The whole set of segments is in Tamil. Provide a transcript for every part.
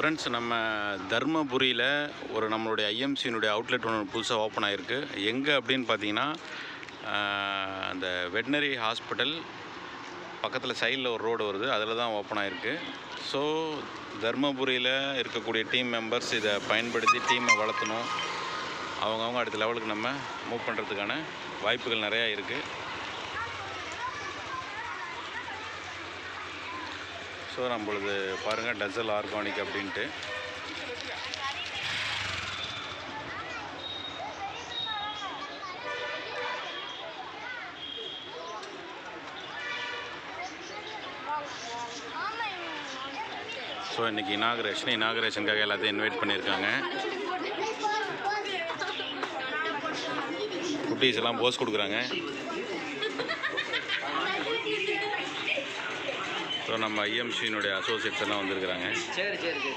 ஃப்ரெண்ட்ஸ், நம்ம தர்மபுரியில் நம்மளுடைய ஐஎம்சியினுடைய அவுட்லெட் ஒன்று புதுசாக ஓப்பன் ஆகிருக்கு. எங்கே அப்படின்னு பார்த்தீங்கன்னா, அந்த வெட்னரி ஹாஸ்பிட்டல் பக்கத்தில் சைடில் ஒரு ரோடு வருது, அதில் தான் ஓப்பன் ஆகிருக்கு. ஸோ தர்மபுரியில் இருக்கக்கூடிய டீம் மெம்பர்ஸ் இதை பயன்படுத்தி டீமை வளர்த்தணும். அவங்கவுங்க அடுத்த லெவலுக்கு நம்ம மூவ் பண்ணுறதுக்கான வாய்ப்புகள் நிறையா இருக்குது. ஸோ நம்மளது பாருங்கள், டசல் ஆர்கானிக் அப்படின்ட்டு. ஸோ இன்றைக்கி இனாகரேஷனுக்காக எல்லாத்தையும் இன்வைட் பண்ணியிருக்காங்க. குட்டீஸ் எல்லாம் போஸ் கொடுக்குறாங்க. ஸோ நம்ம ஐஎம்சியினுடைய அசோசியேட்ஸ் எல்லாம் வந்திருக்கிறாங்க. சரி சரி சரி.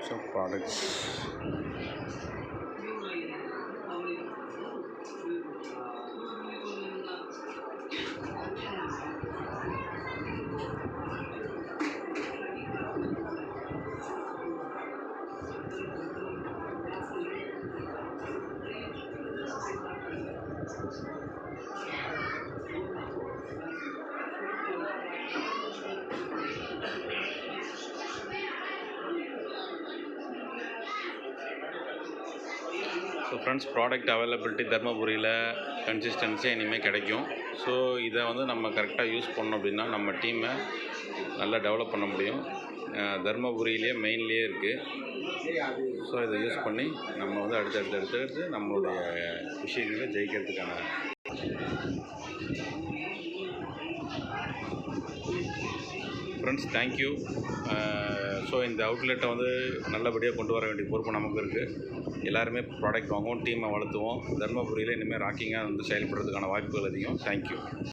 So products so friends, product availability தர்மபுரியில் கன்சிஸ்டன்சியாக இனிமேல் கிடைக்கும். ஸோ இதை நம்ம கரெக்டாக யூஸ் பண்ணோம் அப்படின்னா நம்ம டீமை நல்லா டெவலப் பண்ண முடியும். தர்மபுரியிலே மெயின்லேயே இருக்குது. ஸோ இதை யூஸ் பண்ணி நம்ம அடுத்தடுத்து நம்மளுடைய விஷயங்களை ஜெயிக்கிறதுக்கான ஃப்ரெண்ட்ஸ், தேங்க்யூ. ஸோ இந்த அவுட்லெட்டை நல்லபடியாக கொண்டு வர வேண்டிய பொறுப்பு நமக்கு இருக்குது. எல்லாருமே ப்ராடக்ட் வாங்குவோம், டீமை வளர்த்துவோம். தர்மபுரியில் இனிமேல் ராக்கிங்காக செயல்படுறதுக்கான வாய்ப்புகள் அதிகம். தேங்க்யூ.